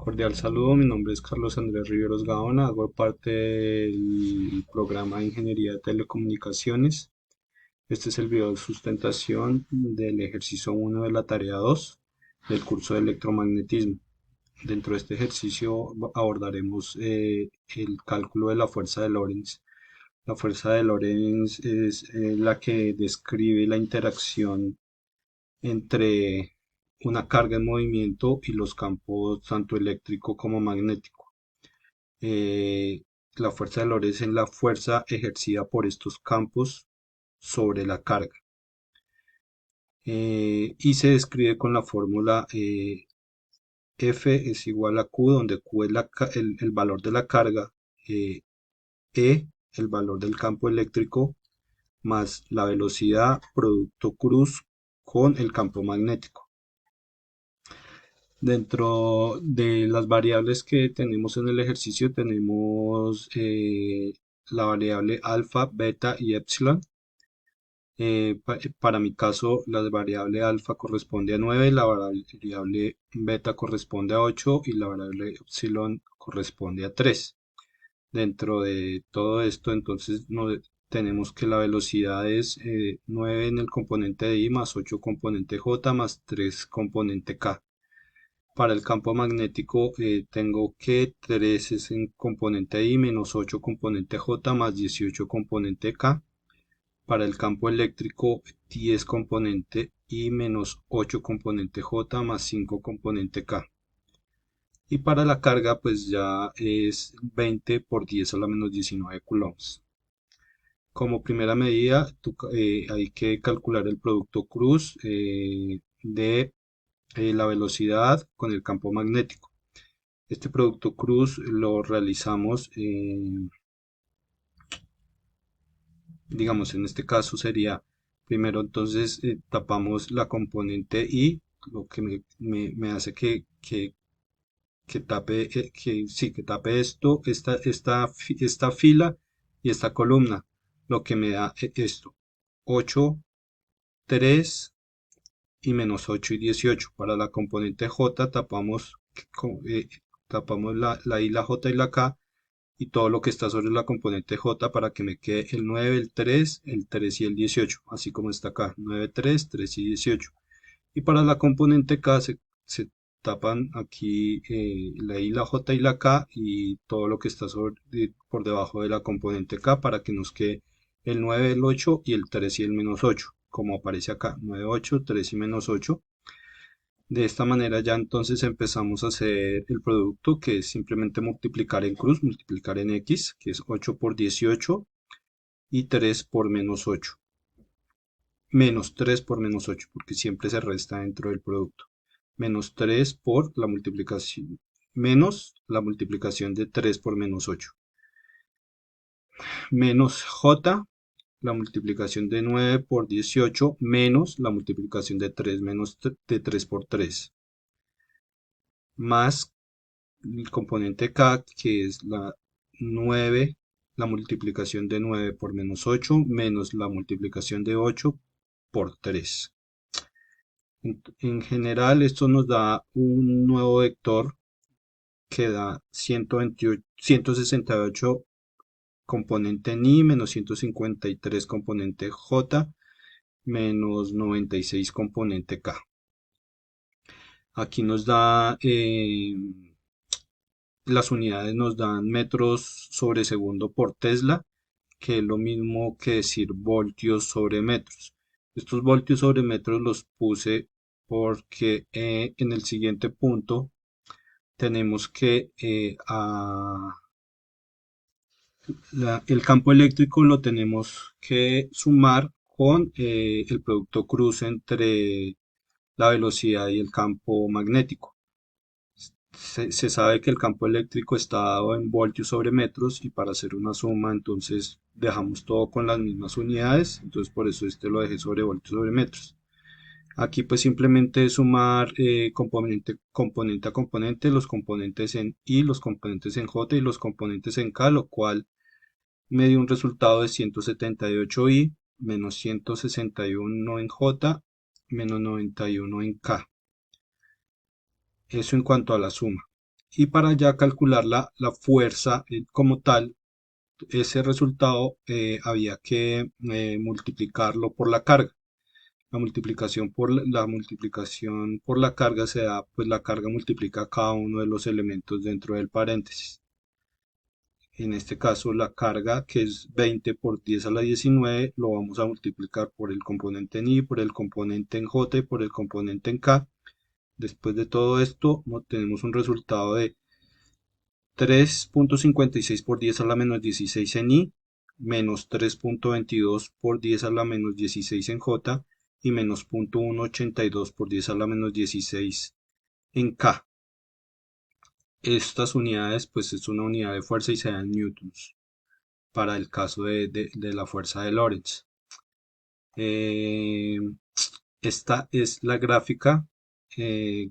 Cordial saludo, mi nombre es Carlos Andrés Riveros Gaona, hago parte del programa de Ingeniería de Telecomunicaciones. Este es el video de sustentación del ejercicio 1 de la tarea 2 del curso de electromagnetismo. Dentro de este ejercicio abordaremos el cálculo de la fuerza de Lorentz. La fuerza de Lorentz es la que describe la interacción entre una carga en movimiento y los campos tanto eléctrico como magnético. Eh, la fuerza de Lorentz es la fuerza ejercida por estos campos sobre la carga y se describe con la fórmula F es igual a Q, donde Q es el valor de la carga, E el valor del campo eléctrico, más la velocidad producto cruz con el campo magnético. Dentro de las variables que tenemos en el ejercicio tenemos la variable alfa, beta y epsilon. Para mi caso, la variable alfa corresponde a 9, la variable beta corresponde a 8 y la variable epsilon corresponde a 3. Dentro de todo esto, entonces, tenemos que la velocidad es 9 en el componente de I más 8 componente J más 3 componente K. Para el campo magnético tengo que 3 es en componente I menos 8 componente J más 18 componente K. Para el campo eléctrico 10 componente I menos 8 componente J más 5 componente K. Y para la carga pues ya es 20 por 10 a la menos 19 coulombs. Como primera medida hay que calcular el producto cruz de la velocidad con el campo magnético. Este producto cruz lo realizamos, digamos, en este caso sería, primero entonces tapamos la componente I, lo que me hace que tape, que tape esta fila y esta columna, lo que me da esto, 8, 3 y menos 8 y 18. Para la componente J tapamos la I, la J y la K y todo lo que está sobre la componente J para que me quede el 9, el 3 y el 18, así como está acá, 9, 3, 3 y 18. Y para la componente K se tapan aquí la I, la J y la K y todo lo que está por debajo de la componente K para que nos quede el 9, el 8 y el 3 y el menos 8, como aparece acá, 9, 8, 3 y menos 8. De esta manera ya entonces empezamos a hacer el producto, que es simplemente multiplicar en cruz, multiplicar en X, que es 8 por 18 y 3 por menos 8. Menos 3 por menos 8, porque siempre se resta dentro del producto. Menos 3 por la multiplicación, menos la multiplicación de 3 por menos 8. Menos J, la multiplicación de 9 por 18, menos la multiplicación de 3, menos de 3 por 3. Más el componente K, que es la 9, la multiplicación de 9 por menos 8, menos la multiplicación de 8 por 3. En general, esto nos da un nuevo vector que da 128, 168 componente Ni menos 153 componente J menos 96 componente K. Aquí nos da las unidades, nos dan metros sobre segundo por Tesla, que es lo mismo que decir voltios sobre metros. Estos voltios sobre metros los puse porque en el siguiente punto tenemos que el campo eléctrico lo tenemos que sumar con el producto cruz entre la velocidad y el campo magnético. Se sabe que el campo eléctrico está dado en voltios sobre metros y para hacer una suma entonces dejamos todo con las mismas unidades, entonces por eso este lo dejé sobre voltios sobre metros. Aquí pues simplemente es sumar componente a componente, los componentes en I, los componentes en J y los componentes en K, lo cual me dio un resultado de 178i menos 161 en J menos 91 en K. Eso en cuanto a la suma. Y para ya calcular la fuerza como tal, ese resultado había que multiplicarlo por la carga. La multiplicación por la carga se da, pues la carga multiplica cada uno de los elementos dentro del paréntesis. En este caso, la carga, que es 20 por 10 a la 19, lo vamos a multiplicar por el componente en I, por el componente en J y por el componente en K. Después de todo esto, tenemos un resultado de 3,56 por 10 a la menos 16 en I, menos 3,22 por 10 a la menos 16 en J y menos 0,182 por 10 a la menos 16 en K. Estas unidades, pues es una unidad de fuerza y se dan newtons para el caso de la fuerza de Lorentz. Eh, Esta es la gráfica que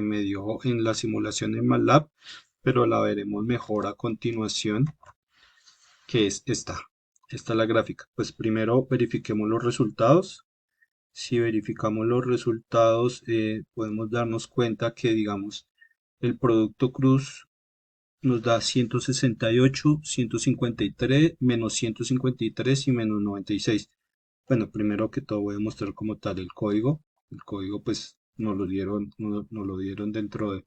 me dio en la simulación en MATLAB, pero la veremos mejor a continuación, que es esta. Esta es la gráfica. Pues primero verifiquemos los resultados. Si verificamos los resultados, podemos darnos cuenta que, digamos, el producto cruz nos da 168, 153, menos 153 y menos 96. Bueno, primero que todo voy a mostrar como tal el código. El código pues nos lo dieron dentro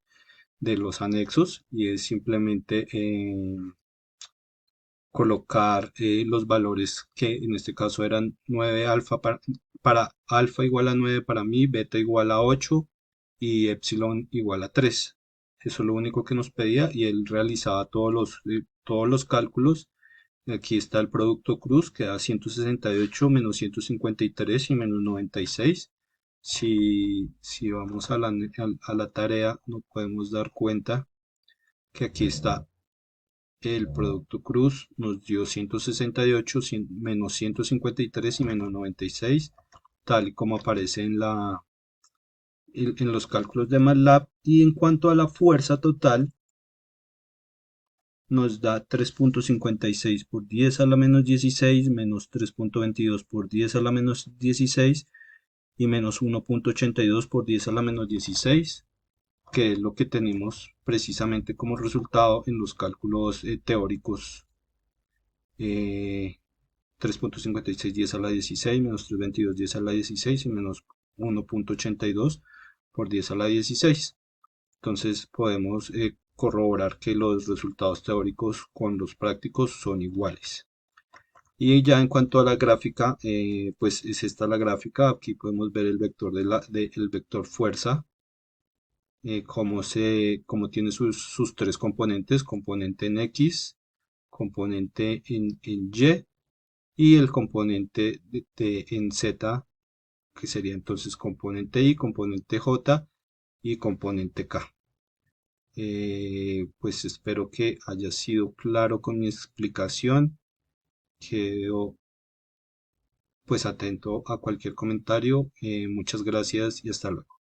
de los anexos y es simplemente colocar los valores que en este caso eran 9 alfa para alfa igual a 9 para mí, beta igual a 8 y epsilon igual a 3. Eso es lo único que nos pedía y él realizaba todos los cálculos. Aquí está el producto cruz que da 168 menos 153 y menos 96. Si vamos a la tarea, nos podemos dar cuenta que aquí está el producto cruz, nos dio 168 menos 153 y menos 96, tal y como aparece en los cálculos de MATLAB. Y en cuanto a la fuerza total, nos da 3,56 por 10 a la menos 16 menos 3,22 por 10 a la menos 16 y menos 1,82 por 10 a la menos 16, que es lo que tenemos precisamente como resultado en los cálculos teóricos. 3,56 10 a la 16 menos 3,22 10 a la 16 y menos 1,82 por 10 a la 16. Entonces podemos corroborar que los resultados teóricos con los prácticos son iguales. Y ya en cuanto a la gráfica, pues es esta la gráfica. Aquí podemos ver el vector el vector fuerza, cómo tiene sus tres componentes: componente en X, componente en Y y el componente en Z, que sería entonces componente I, componente J y componente K. Pues espero que haya sido claro con mi explicación. Quedo pues atento a cualquier comentario. Muchas gracias y hasta luego.